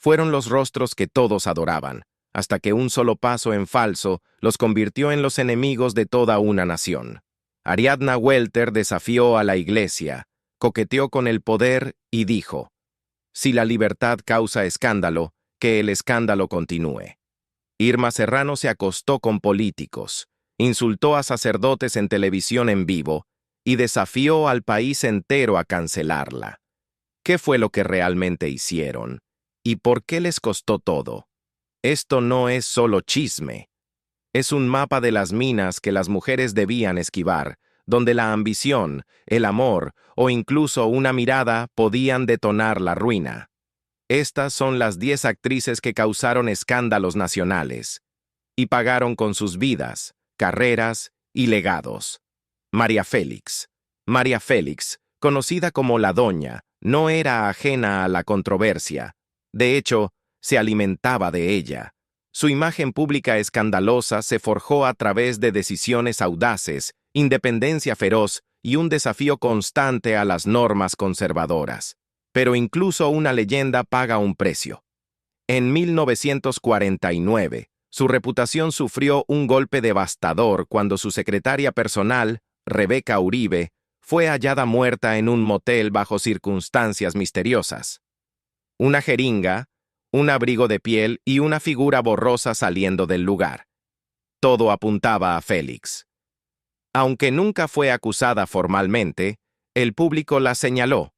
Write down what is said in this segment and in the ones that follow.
Fueron los rostros que todos adoraban, hasta que un solo paso en falso los convirtió en los enemigos de toda una nación. Ariadna Welter desafió a la Iglesia, coqueteó con el poder y dijo: si la libertad causa escándalo, que el escándalo continúe. Irma Serrano se acostó con políticos, insultó a sacerdotes en televisión en vivo y desafió al país entero a cancelarla. ¿Qué fue lo que realmente hicieron? ¿Y por qué les costó todo? Esto no es solo chisme. Es un mapa de las minas que las mujeres debían esquivar, donde la ambición, el amor o incluso una mirada podían detonar la ruina. Estas son las 10 actrices que causaron escándalos nacionales y pagaron con sus vidas, carreras y legados. María Félix. María Félix, conocida como la Doña, no era ajena a la controversia. De hecho, se alimentaba de ella. Su imagen pública escandalosa se forjó a través de decisiones audaces, independencia feroz y un desafío constante a las normas conservadoras. Pero incluso una leyenda paga un precio. En 1949, su reputación sufrió un golpe devastador cuando su secretaria personal, Rebeca Uribe, fue hallada muerta en un motel bajo circunstancias misteriosas. Una jeringa, un abrigo de piel y una figura borrosa saliendo del lugar. Todo apuntaba a Félix. Aunque nunca fue acusada formalmente, el público la señaló.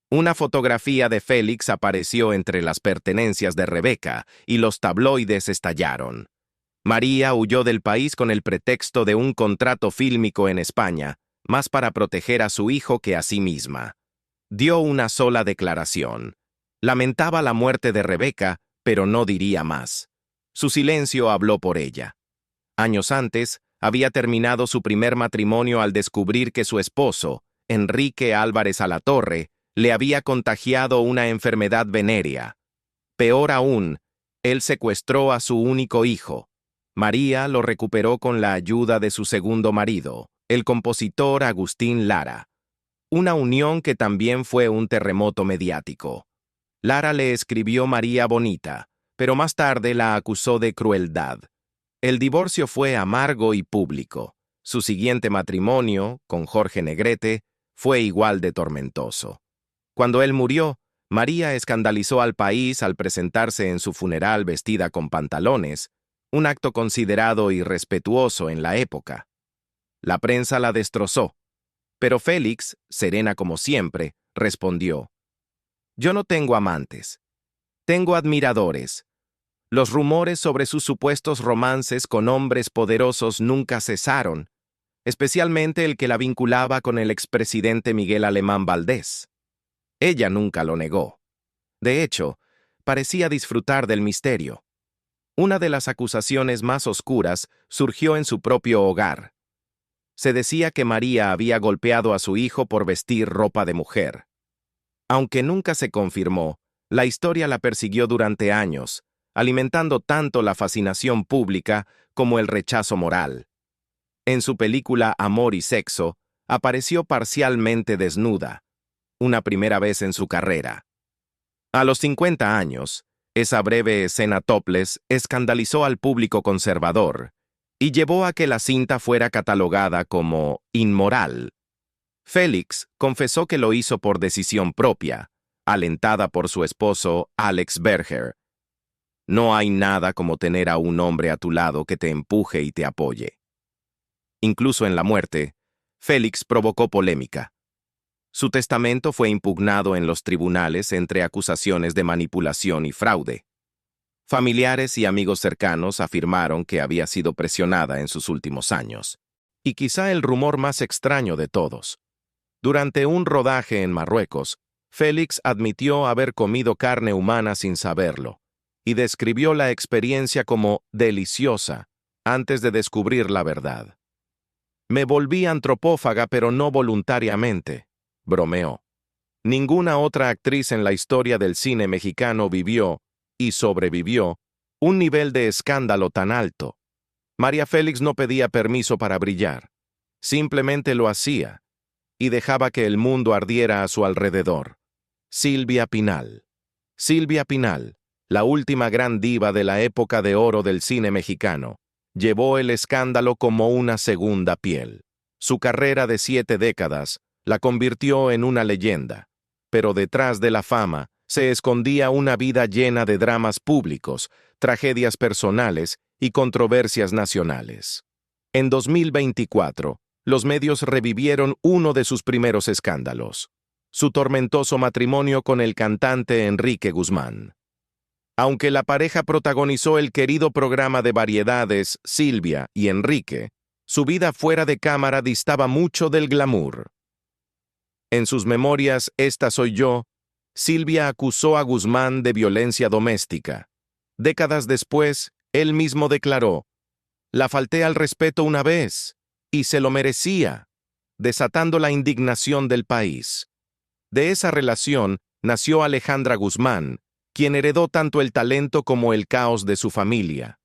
Una fotografía de Félix apareció entre las pertenencias de Rebeca y los tabloides estallaron. María huyó del país con el pretexto de un contrato fílmico en España, más para proteger a su hijo que a sí misma. Dio una sola declaración. Lamentaba la muerte de Rebeca, pero no diría más. Su silencio habló por ella. Años antes, había terminado su primer matrimonio al descubrir que su esposo, Enrique Álvarez Alatorre, le había contagiado una enfermedad venérea. Peor aún, él secuestró a su único hijo. María lo recuperó con la ayuda de su segundo marido, el compositor Agustín Lara. Una unión que también fue un terremoto mediático. Lara le escribió María Bonita, pero más tarde la acusó de crueldad. El divorcio fue amargo y público. Su siguiente matrimonio, con Jorge Negrete, fue igual de tormentoso. Cuando él murió, María escandalizó al país al presentarse en su funeral vestida con pantalones, un acto considerado irrespetuoso en la época. La prensa la destrozó, pero Félix, serena como siempre, respondió: yo no tengo amantes. Tengo admiradores. Los rumores sobre sus supuestos romances con hombres poderosos nunca cesaron, especialmente el que la vinculaba con el expresidente Miguel Alemán Valdés. Ella nunca lo negó. De hecho, parecía disfrutar del misterio. Una de las acusaciones más oscuras surgió en su propio hogar. Se decía que María había golpeado a su hijo por vestir ropa de mujer. Aunque nunca se confirmó, la historia la persiguió durante años, alimentando tanto la fascinación pública como el rechazo moral. En su película Amor y Sexo, apareció parcialmente desnuda, una primera vez en su carrera. A los 50 años, esa breve escena topless escandalizó al público conservador y llevó a que la cinta fuera catalogada como inmoral. Félix confesó que lo hizo por decisión propia, alentada por su esposo Alex Berger. No hay nada como tener a un hombre a tu lado que te empuje y te apoye. Incluso en la muerte, Félix provocó polémica. Su testamento fue impugnado en los tribunales entre acusaciones de manipulación y fraude. Familiares y amigos cercanos afirmaron que había sido presionada en sus últimos años. Y quizá el rumor más extraño de todos. Durante un rodaje en Marruecos, Félix admitió haber comido carne humana sin saberlo, y describió la experiencia como deliciosa antes de descubrir la verdad. Me volví antropófaga, pero no voluntariamente, bromeó. Ninguna otra actriz en la historia del cine mexicano vivió, y sobrevivió, un nivel de escándalo tan alto. María Félix no pedía permiso para brillar. Simplemente lo hacía, y dejaba que el mundo ardiera a su alrededor. Silvia Pinal. Silvia Pinal, la última gran diva de la época de oro del cine mexicano, llevó el escándalo como una segunda piel. Su carrera de 7 décadas la convirtió en una leyenda, pero detrás de la fama se escondía una vida llena de dramas públicos, tragedias personales y controversias nacionales. En 2024, los medios revivieron uno de sus primeros escándalos, su tormentoso matrimonio con el cantante Enrique Guzmán. Aunque la pareja protagonizó el querido programa de variedades Silvia y Enrique, su vida fuera de cámara distaba mucho del glamour. En sus memorias Esta soy yo, Silvia acusó a Guzmán de violencia doméstica. Décadas después, él mismo declaró: "La falté al respeto una vez, y se lo merecía", desatando la indignación del país. De esa relación nació Alejandra Guzmán, quien heredó tanto el talento como el caos de su familia.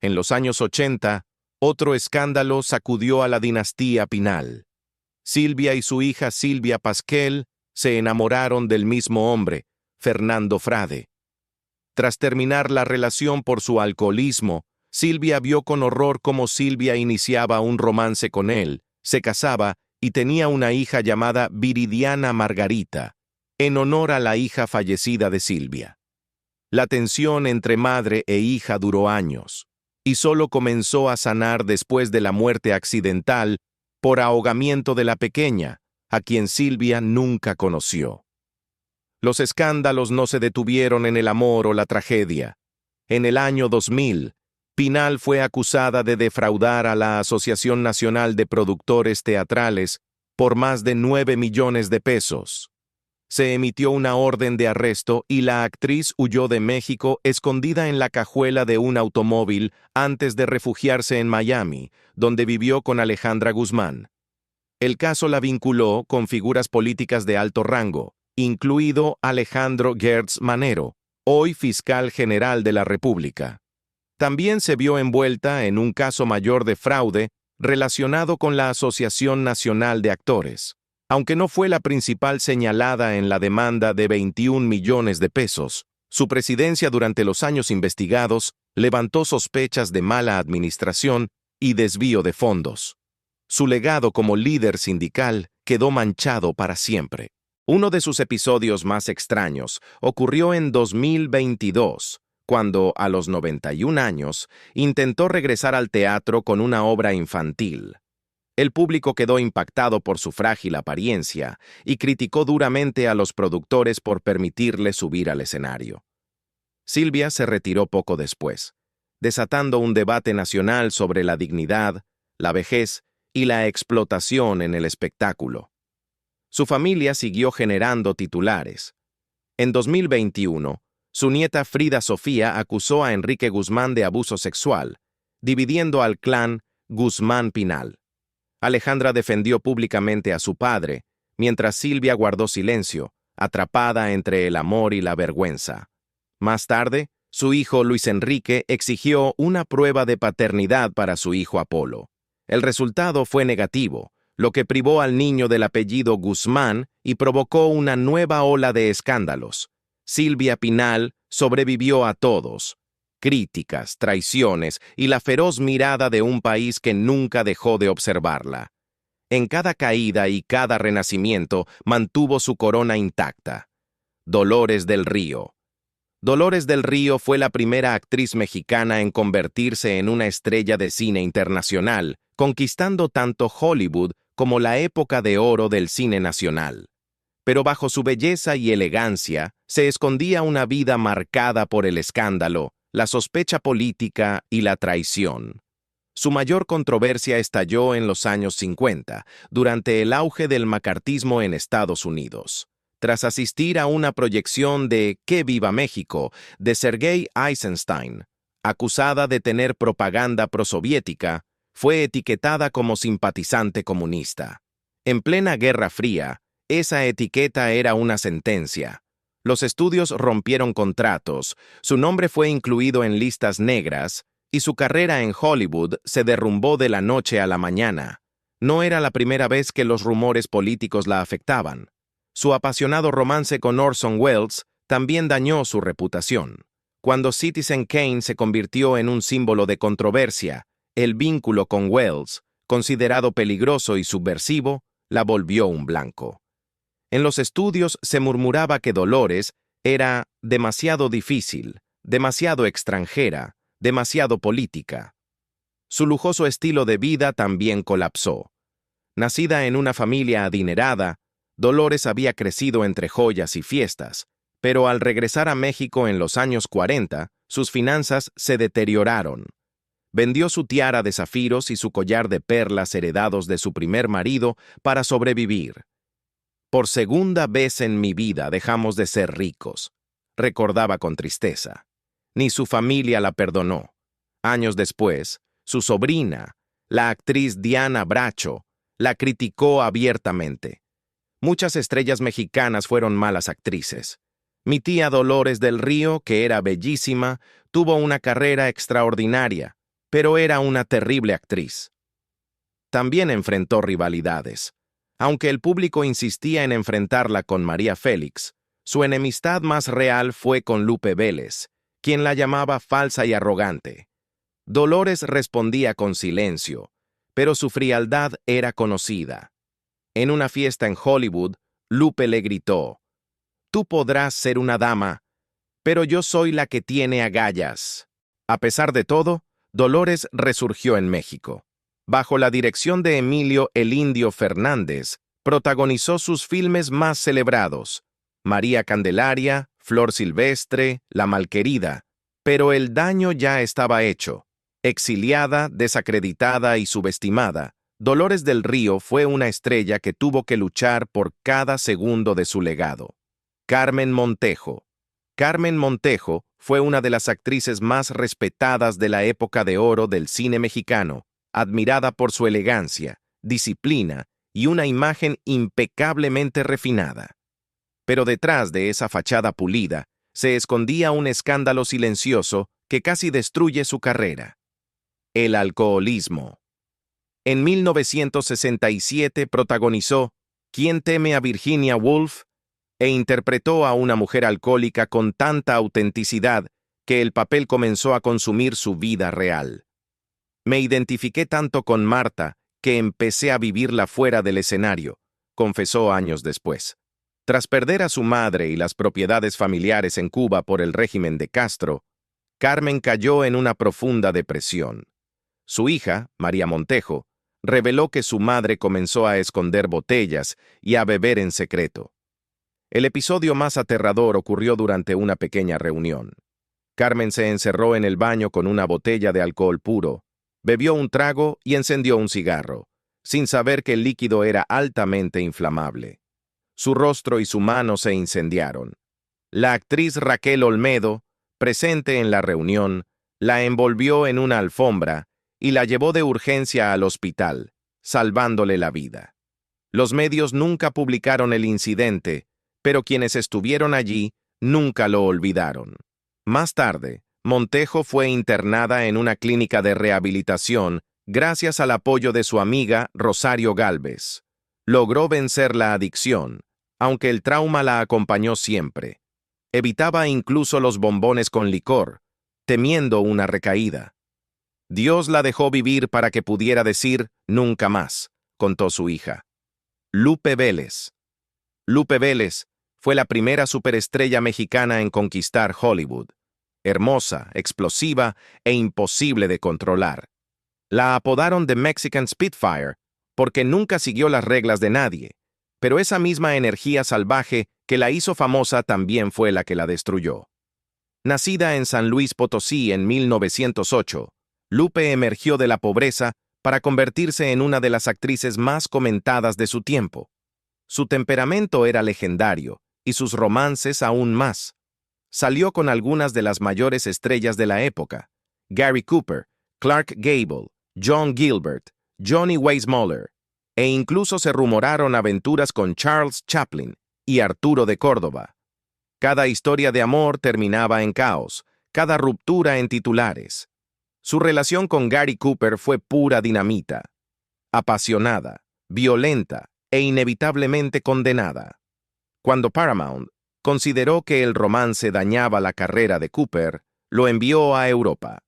En los años 80, otro escándalo sacudió a la dinastía Pinal. Silvia y su hija Silvia Pasquel se enamoraron del mismo hombre, Fernando Frade. Tras terminar la relación por su alcoholismo, Silvia vio con horror cómo Silvia iniciaba un romance con él, se casaba y tenía una hija llamada Viridiana Margarita, en honor a la hija fallecida de Silvia. La tensión entre madre e hija duró años, y solo comenzó a sanar después de la muerte accidental por ahogamiento de la pequeña, a quien Silvia nunca conoció. Los escándalos no se detuvieron en el amor o la tragedia. En el año 2000, Pinal fue acusada de defraudar a la Asociación Nacional de Productores Teatrales por más de 9 millones de pesos. Se emitió una orden de arresto y la actriz huyó de México escondida en la cajuela de un automóvil antes de refugiarse en Miami, donde vivió con Alejandra Guzmán. El caso la vinculó con figuras políticas de alto rango, incluido Alejandro Gertz Manero, hoy fiscal general de la República. También se vio envuelta en un caso mayor de fraude relacionado con la Asociación Nacional de Actores. Aunque no fue la principal señalada en la demanda de 21 millones de pesos, su presidencia durante los años investigados levantó sospechas de mala administración y desvío de fondos. Su legado como líder sindical quedó manchado para siempre. Uno de sus episodios más extraños ocurrió en 2022, cuando, a los 91 años, intentó regresar al teatro con una obra infantil. El público quedó impactado por su frágil apariencia y criticó duramente a los productores por permitirle subir al escenario. Silvia se retiró poco después, desatando un debate nacional sobre la dignidad, la vejez y la explotación en el espectáculo. Su familia siguió generando titulares. En 2021, su nieta Frida Sofía acusó a Enrique Guzmán de abuso sexual, dividiendo al clan Guzmán Pinal. Alejandra defendió públicamente a su padre, mientras Silvia guardó silencio, atrapada entre el amor y la vergüenza. Más tarde, su hijo Luis Enrique exigió una prueba de paternidad para su hijo Apolo. El resultado fue negativo, lo que privó al niño del apellido Guzmán y provocó una nueva ola de escándalos. Silvia Pinal sobrevivió a todos: críticas, traiciones y la feroz mirada de un país que nunca dejó de observarla. En cada caída y cada renacimiento mantuvo su corona intacta. Dolores del Río. Dolores del Río fue la primera actriz mexicana en convertirse en una estrella de cine internacional, conquistando tanto Hollywood como la época de oro del cine nacional. Pero bajo su belleza y elegancia se escondía una vida marcada por el escándalo, la sospecha política y la traición. Su mayor controversia estalló en los años 50, durante el auge del macartismo en Estados Unidos. Tras asistir a una proyección de ¡Que viva México! De Sergei Eisenstein, acusada de tener propaganda prosoviética, fue etiquetada como simpatizante comunista. En plena Guerra Fría, esa etiqueta era una sentencia. Los estudios rompieron contratos, su nombre fue incluido en listas negras, y su carrera en Hollywood se derrumbó de la noche a la mañana. No era la primera vez que los rumores políticos la afectaban. Su apasionado romance con Orson Welles también dañó su reputación. Cuando Citizen Kane se convirtió en un símbolo de controversia, el vínculo con Wells, considerado peligroso y subversivo, la volvió un blanco. En los estudios se murmuraba que Dolores era demasiado difícil, demasiado extranjera, demasiado política. Su lujoso estilo de vida también colapsó. Nacida en una familia adinerada, Dolores había crecido entre joyas y fiestas, pero al regresar a México en los años 40, sus finanzas se deterioraron. Vendió su tiara de zafiros y su collar de perlas heredados de su primer marido para sobrevivir. Por segunda vez en mi vida dejamos de ser ricos, recordaba con tristeza. Ni su familia la perdonó. Años después, su sobrina, la actriz Diana Bracho, la criticó abiertamente. Muchas estrellas mexicanas fueron malas actrices. Mi tía Dolores del Río, que era bellísima, tuvo una carrera extraordinaria, pero era una terrible actriz. También enfrentó rivalidades. Aunque el público insistía en enfrentarla con María Félix, su enemistad más real fue con Lupe Vélez, quien la llamaba falsa y arrogante. Dolores respondía con silencio, pero su frialdad era conocida. En una fiesta en Hollywood, Lupe le gritó: «Tú podrás ser una dama, pero yo soy la que tiene agallas». A pesar de todo, Dolores resurgió en México. Bajo la dirección de Emilio "El Indio" Fernández, protagonizó sus filmes más celebrados: María Candelaria, Flor Silvestre, La Malquerida. Pero el daño ya estaba hecho. Exiliada, desacreditada y subestimada, Dolores del Río fue una estrella que tuvo que luchar por cada segundo de su legado. Carmen Montejo. Carmen Montejo fue una de las actrices más respetadas de la época de oro del cine mexicano, admirada por su elegancia, disciplina y una imagen impecablemente refinada. Pero detrás de esa fachada pulida se escondía un escándalo silencioso que casi destruye su carrera: el alcoholismo. En 1967 protagonizó ¿Quién teme a Virginia Woolf? E interpretó a una mujer alcohólica con tanta autenticidad que el papel comenzó a consumir su vida real. Me identifiqué tanto con Marta que empecé a vivirla fuera del escenario, confesó años después. Tras perder a su madre y las propiedades familiares en Cuba por el régimen de Castro, Carmen cayó en una profunda depresión. Su hija, María Montejo, reveló que su madre comenzó a esconder botellas y a beber en secreto. El episodio más aterrador ocurrió durante una pequeña reunión. Carmen se encerró en el baño con una botella de alcohol puro, bebió un trago y encendió un cigarro, sin saber que el líquido era altamente inflamable. Su rostro y su mano se incendiaron. La actriz Raquel Olmedo, presente en la reunión, la envolvió en una alfombra y la llevó de urgencia al hospital, salvándole la vida. Los medios nunca publicaron el incidente, pero quienes estuvieron allí nunca lo olvidaron. Más tarde, Montejo fue internada en una clínica de rehabilitación gracias al apoyo de su amiga Rosario Gálvez. Logró vencer la adicción, aunque el trauma la acompañó siempre. Evitaba incluso los bombones con licor, temiendo una recaída. Dios la dejó vivir para que pudiera decir nunca más, contó su hija. Lupe Vélez. Lupe Vélez fue la primera superestrella mexicana en conquistar Hollywood. Hermosa, explosiva e imposible de controlar. La apodaron The Mexican Spitfire porque nunca siguió las reglas de nadie, pero esa misma energía salvaje que la hizo famosa también fue la que la destruyó. Nacida en San Luis Potosí en 1908, Lupe emergió de la pobreza para convertirse en una de las actrices más comentadas de su tiempo. Su temperamento era legendario y sus romances aún más. Salió con algunas de las mayores estrellas de la época: Gary Cooper, Clark Gable, John Gilbert, Johnny Weissmuller, e incluso se rumoraron aventuras con Charles Chaplin y Arturo de Córdoba. Cada historia de amor terminaba en caos, cada ruptura en titulares. Su relación con Gary Cooper fue pura dinamita, apasionada, violenta e inevitablemente condenada. Cuando Paramount consideró que el romance dañaba la carrera de Cooper, lo envió a Europa.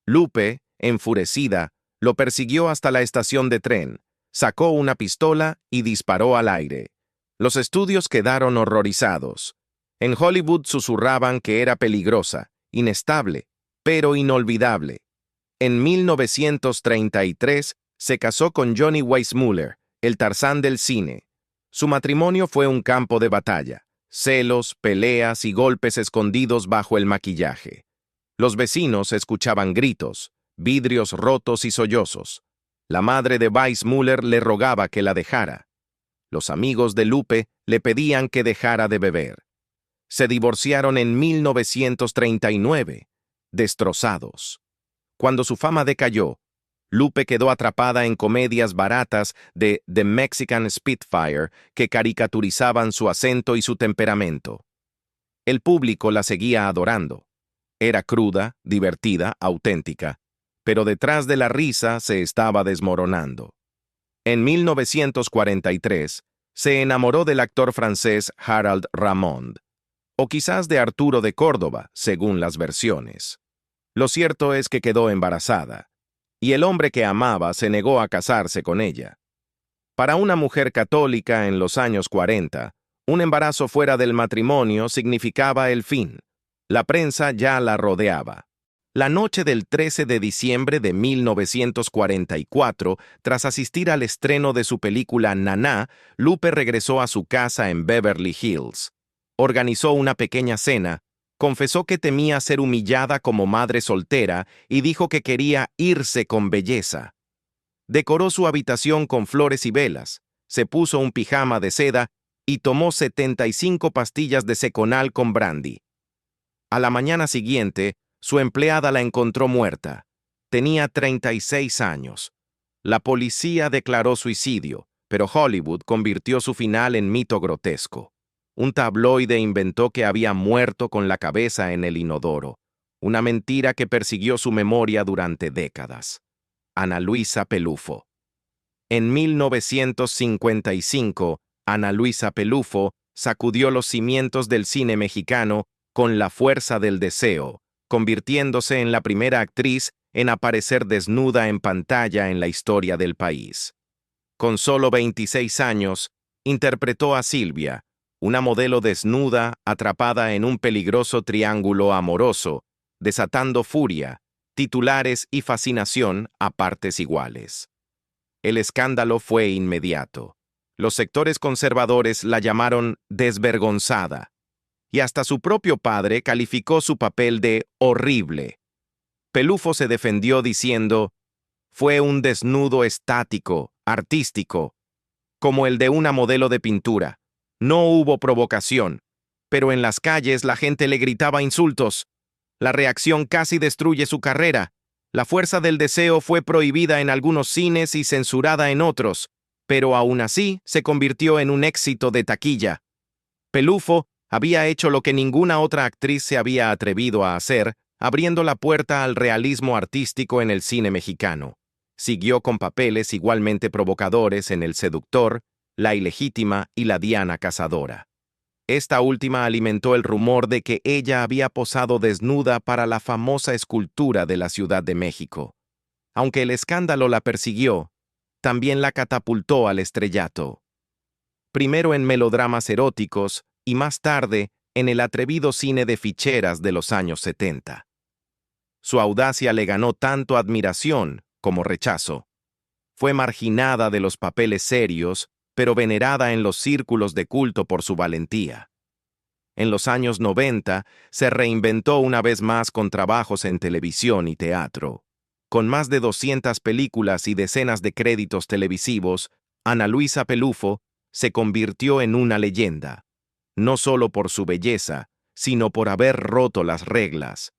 Lupe, enfurecida, lo persiguió hasta la estación de tren, sacó una pistola y disparó al aire. Los estudios quedaron horrorizados. En Hollywood susurraban que era peligrosa, inestable, pero inolvidable. En 1933 se casó con Johnny Weissmuller, el Tarzán del cine. Su matrimonio fue un campo de batalla, celos, peleas y golpes escondidos bajo el maquillaje. Los vecinos escuchaban gritos, vidrios rotos y sollozos. La madre de Weissmuller le rogaba que la dejara. Los amigos de Lupe le pedían que dejara de beber. Se divorciaron en 1939, destrozados. Cuando su fama decayó, Lupe quedó atrapada en comedias baratas de The Mexican Spitfire que caricaturizaban su acento y su temperamento. El público la seguía adorando. Era cruda, divertida, auténtica, pero detrás de la risa se estaba desmoronando. En 1943, se enamoró del actor francés Harold Ramond, o quizás de Arturo de Córdoba, según las versiones. Lo cierto es que quedó embarazada, y el hombre que amaba se negó a casarse con ella. Para una mujer católica en los años 40, un embarazo fuera del matrimonio significaba el fin. La prensa ya la rodeaba. La noche del 13 de diciembre de 1944, tras asistir al estreno de su película Naná, Lupe regresó a su casa en Beverly Hills. Organizó una pequeña cena, confesó que temía ser humillada como madre soltera y dijo que quería irse con belleza. Decoró su habitación con flores y velas, se puso un pijama de seda y tomó 75 pastillas de Seconal con brandy. A la mañana siguiente, su empleada la encontró muerta. Tenía 36 años. La policía declaró suicidio, pero Hollywood convirtió su final en mito grotesco. Un tabloide inventó que había muerto con la cabeza en el inodoro, una mentira que persiguió su memoria durante décadas. Ana Luisa Pelufo. En 1955, Ana Luisa Pelufo sacudió los cimientos del cine mexicano con La fuerza del deseo, convirtiéndose en la primera actriz en aparecer desnuda en pantalla en la historia del país. Con solo 26 años, interpretó a Silvia, una modelo desnuda atrapada en un peligroso triángulo amoroso, desatando furia, titulares y fascinación a partes iguales. El escándalo fue inmediato. Los sectores conservadores la llamaron desvergonzada, y hasta su propio padre calificó su papel de horrible. Pelufo se defendió diciendo, fue un desnudo estático, artístico, como el de una modelo de pintura. No hubo provocación, pero en las calles la gente le gritaba insultos. La reacción casi destruye su carrera. La fuerza del deseo fue prohibida en algunos cines y censurada en otros, pero aún así se convirtió en un éxito de taquilla. Pelufo había hecho lo que ninguna otra actriz se había atrevido a hacer, abriendo la puerta al realismo artístico en el cine mexicano. Siguió con papeles igualmente provocadores en El seductor, La ilegítima y La Diana cazadora. Esta última alimentó el rumor de que ella había posado desnuda para la famosa escultura de la Ciudad de México. Aunque el escándalo la persiguió, también la catapultó al estrellato. Primero en melodramas eróticos y más tarde en el atrevido cine de ficheras de los años 70. Su audacia le ganó tanto admiración como rechazo. Fue marginada de los papeles serios, pero venerada en los círculos de culto por su valentía. En los años 90, se reinventó una vez más con trabajos en televisión y teatro. Con más de 200 películas y decenas de créditos televisivos, Ana Luisa Pelufo se convirtió en una leyenda, no solo por su belleza, sino por haber roto las reglas.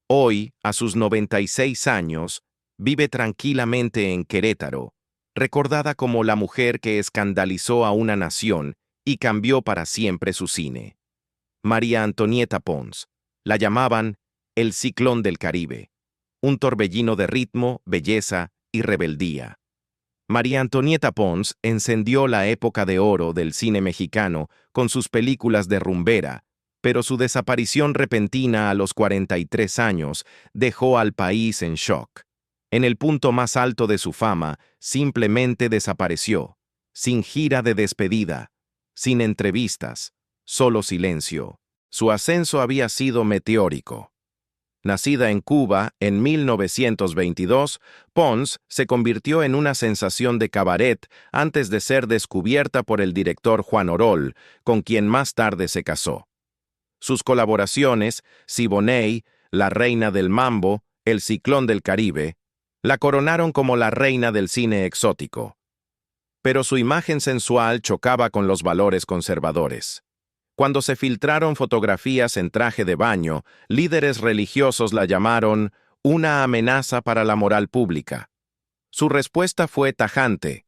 Hoy, a sus 96 años, vive tranquilamente en Querétaro, recordada como la mujer que escandalizó a una nación y cambió para siempre su cine. María Antonieta Pons. La llamaban el Ciclón del Caribe, un torbellino de ritmo, belleza y rebeldía. María Antonieta Pons encendió la época de oro del cine mexicano con sus películas de rumbera, Pero su desaparición repentina a los 43 años dejó al país en shock. En el punto más alto de su fama, simplemente desapareció, sin gira de despedida, sin entrevistas, solo silencio. Su ascenso había sido meteórico. Nacida en Cuba en 1922, Pons se convirtió en una sensación de cabaret antes de ser descubierta por el director Juan Orol, con quien más tarde se casó. Sus colaboraciones, Siboney, La Reina del Mambo, El Ciclón del Caribe, la coronaron como la reina del cine exótico. Pero su imagen sensual chocaba con los valores conservadores. Cuando se filtraron fotografías en traje de baño, líderes religiosos la llamaron una amenaza para la moral pública. Su respuesta fue tajante: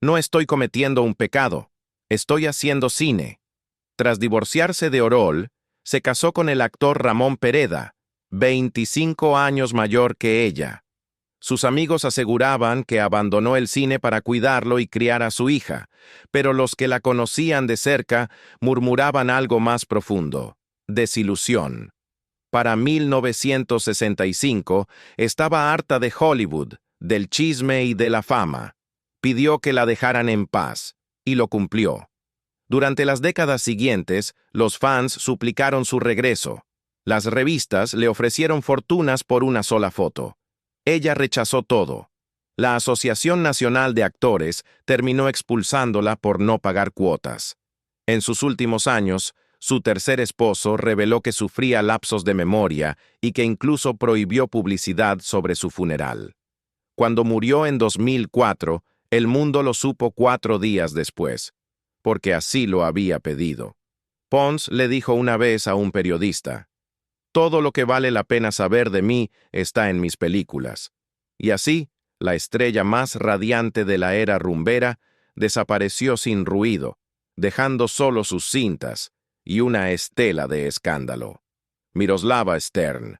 no estoy cometiendo un pecado, estoy haciendo cine. Tras divorciarse de Orol, se casó con el actor Ramón Pereda, 25 años mayor que ella. Sus amigos aseguraban que abandonó el cine para cuidarlo y criar a su hija, pero los que la conocían de cerca murmuraban algo más profundo: desilusión. Para 1965 estaba harta de Hollywood, del chisme y de la fama. Pidió que la dejaran en paz, y lo cumplió. Durante las décadas siguientes, los fans suplicaron su regreso. Las revistas le ofrecieron fortunas por una sola foto. Ella rechazó todo. La Asociación Nacional de Actores terminó expulsándola por no pagar cuotas. En sus últimos años, su tercer esposo reveló que sufría lapsos de memoria y que incluso prohibió publicidad sobre su funeral. Cuando murió en 2004, el mundo lo supo 4 días después, porque así lo había pedido. Pons le dijo una vez a un periodista: todo lo que vale la pena saber de mí está en mis películas. Y así, la estrella más radiante de la era rumbera desapareció sin ruido, dejando solo sus cintas y una estela de escándalo. Miroslava Stern.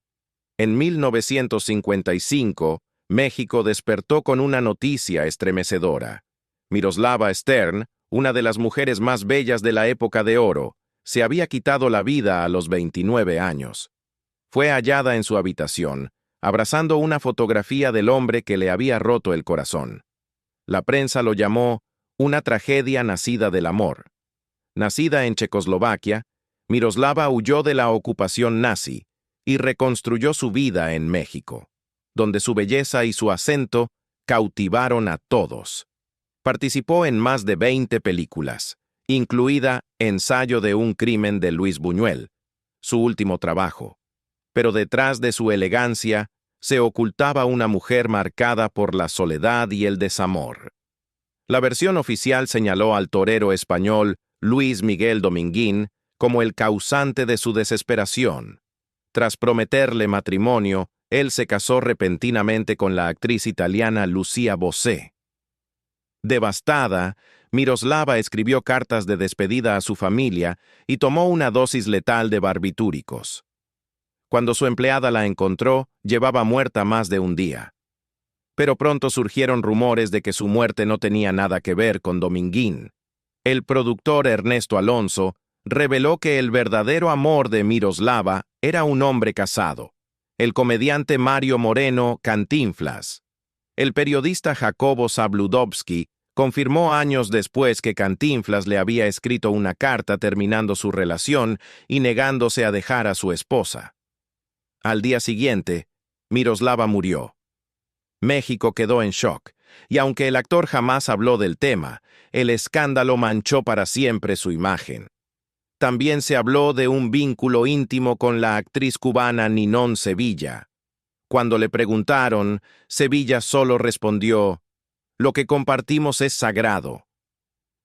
En 1955, México despertó con una noticia estremecedora. Miroslava Stern, una de las mujeres más bellas de la época de oro, se había quitado la vida a los 29 años. Fue hallada en su habitación, abrazando una fotografía del hombre que le había roto el corazón. La prensa lo llamó una tragedia nacida del amor. Nacida en Checoslovaquia, Miroslava huyó de la ocupación nazi y reconstruyó su vida en México, donde su belleza y su acento cautivaron a todos. Participó en más de 20 películas, incluida Ensayo de un crimen de Luis Buñuel, su último trabajo. Pero detrás de su elegancia se ocultaba una mujer marcada por la soledad y el desamor. La versión oficial señaló al torero español Luis Miguel Dominguín como el causante de su desesperación. Tras prometerle matrimonio, él se casó repentinamente con la actriz italiana Lucia Bosé. Devastada, Miroslava escribió cartas de despedida a su familia y tomó una dosis letal de barbitúricos. Cuando su empleada la encontró, llevaba muerta más de un día. Pero pronto surgieron rumores de que su muerte no tenía nada que ver con Dominguín. El productor Ernesto Alonso reveló que el verdadero amor de Miroslava era un hombre casado, el comediante Mario Moreno Cantinflas. El periodista Jacobo Zabludovsky confirmó años después que Cantinflas le había escrito una carta terminando su relación y negándose a dejar a su esposa. Al día siguiente, Miroslava murió. México quedó en shock, y aunque el actor jamás habló del tema, el escándalo manchó para siempre su imagen. También se habló de un vínculo íntimo con la actriz cubana Ninón Sevilla. Cuando le preguntaron, Sevilla solo respondió: «Lo que compartimos es sagrado».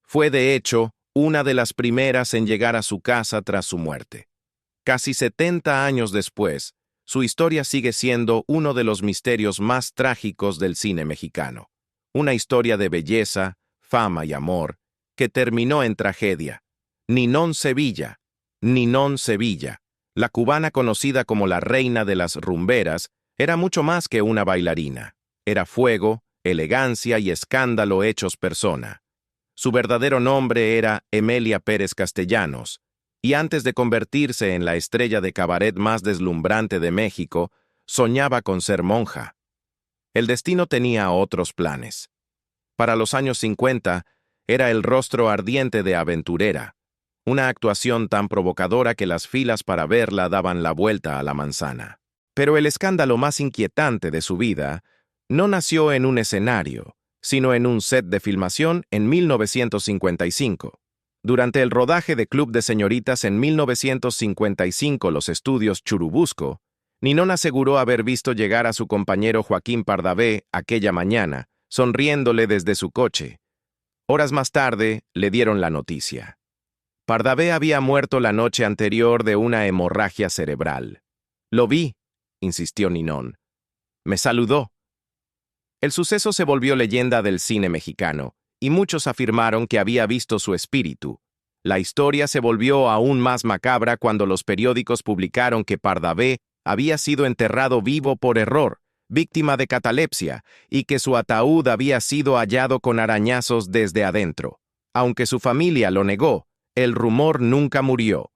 Fue, de hecho, una de las primeras en llegar a su casa tras su muerte. Casi 70 años después, su historia sigue siendo uno de los misterios más trágicos del cine mexicano. Una historia de belleza, fama y amor, que terminó en tragedia. Ninón Sevilla, la cubana conocida como la reina de las rumberas, era mucho más que una bailarina. Era fuego, elegancia y escándalo hechos persona. Su verdadero nombre era Emelia Pérez Castellanos, y antes de convertirse en la estrella de cabaret más deslumbrante de México, soñaba con ser monja. El destino tenía otros planes. Para los años 50, era el rostro ardiente de aventurera, una actuación tan provocadora que las filas para verla daban la vuelta a la manzana. Pero el escándalo más inquietante de su vida no nació en un escenario, sino en un set de filmación en 1955. Durante el rodaje de Club de Señoritas en 1955, los estudios Churubusco, Ninón aseguró haber visto llegar a su compañero Joaquín Pardavé aquella mañana, sonriéndole desde su coche. Horas más tarde, le dieron la noticia. Pardavé había muerto la noche anterior de una hemorragia cerebral. «Lo vi», insistió Ninón. «Me saludó». El suceso se volvió leyenda del cine mexicano, y muchos afirmaron que había visto su espíritu. La historia se volvió aún más macabra cuando los periódicos publicaron que Pardavé había sido enterrado vivo por error, víctima de catalepsia, y que su ataúd había sido hallado con arañazos desde adentro. Aunque su familia lo negó, el rumor nunca murió,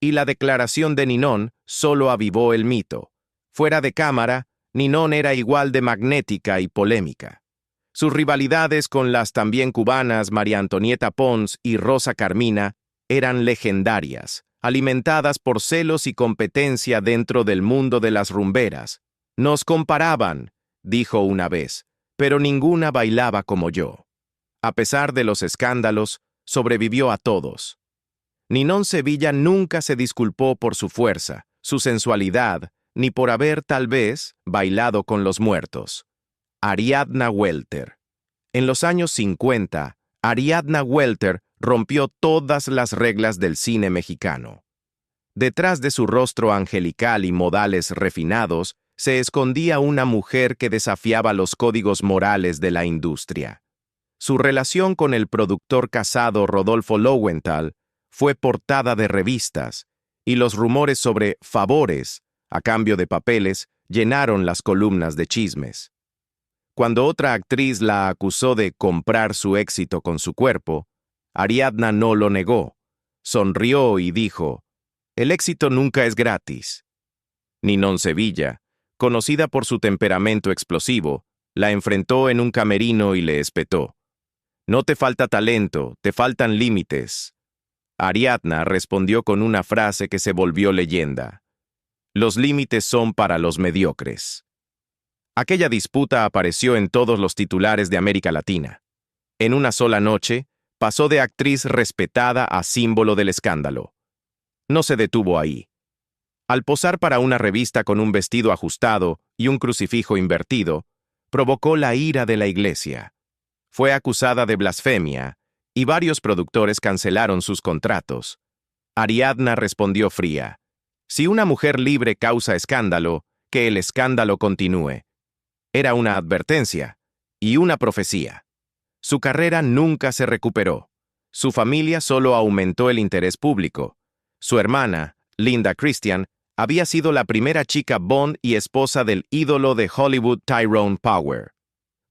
y la declaración de Ninón solo avivó el mito. Fuera de cámara, Ninón era igual de magnética y polémica. Sus rivalidades con las también cubanas María Antonieta Pons y Rosa Carmina eran legendarias, alimentadas por celos y competencia dentro del mundo de las rumberas. «Nos comparaban», dijo una vez, «pero ninguna bailaba como yo». A pesar de los escándalos, sobrevivió a todos. Ninón Sevilla nunca se disculpó por su fuerza, su sensualidad, ni por haber, tal vez, bailado con los muertos. Ariadna Welter. En los años 50, Ariadna Welter rompió todas las reglas del cine mexicano. Detrás de su rostro angelical y modales refinados, se escondía una mujer que desafiaba los códigos morales de la industria. Su relación con el productor casado Rodolfo Lowenthal fue portada de revistas, y los rumores sobre favores, a cambio de papeles, llenaron las columnas de chismes. Cuando otra actriz la acusó de comprar su éxito con su cuerpo, Ariadna no lo negó. Sonrió y dijo: «El éxito nunca es gratis». Ninón Sevilla, conocida por su temperamento explosivo, la enfrentó en un camerino y le espetó: «No te falta talento, te faltan límites». Ariadna respondió con una frase que se volvió leyenda: «Los límites son para los mediocres». Aquella disputa apareció en todos los titulares de América Latina. En una sola noche, pasó de actriz respetada a símbolo del escándalo. No se detuvo ahí. Al posar para una revista con un vestido ajustado y un crucifijo invertido, provocó la ira de la iglesia. Fue acusada de blasfemia, y varios productores cancelaron sus contratos. Ariadna respondió fría: «Si una mujer libre causa escándalo, que el escándalo continúe». Era una advertencia y una profecía. Su carrera nunca se recuperó. Su familia solo aumentó el interés público. Su hermana, Linda Christian, había sido la primera chica Bond y esposa del ídolo de Hollywood Tyrone Power.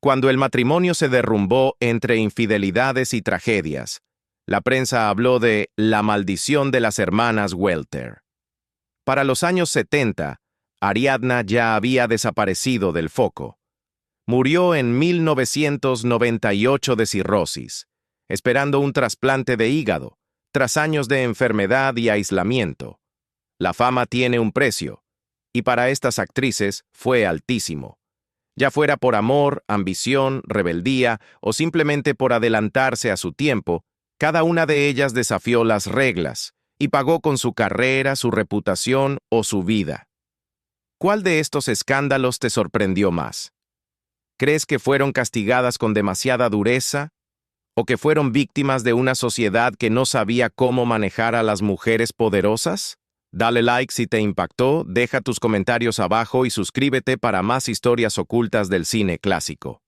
Cuando el matrimonio se derrumbó entre infidelidades y tragedias, la prensa habló de la maldición de las hermanas Welter. Para los años 70, Ariadna ya había desaparecido del foco. Murió en 1998 de cirrosis, esperando un trasplante de hígado, tras años de enfermedad y aislamiento. La fama tiene un precio, y para estas actrices fue altísimo. Ya fuera por amor, ambición, rebeldía o simplemente por adelantarse a su tiempo, cada una de ellas desafió las reglas y pagó con su carrera, su reputación o su vida. ¿Cuál de estos escándalos te sorprendió más? ¿Crees que fueron castigadas con demasiada dureza? ¿O que fueron víctimas de una sociedad que no sabía cómo manejar a las mujeres poderosas? Dale like si te impactó, deja tus comentarios abajo y suscríbete para más historias ocultas del cine clásico.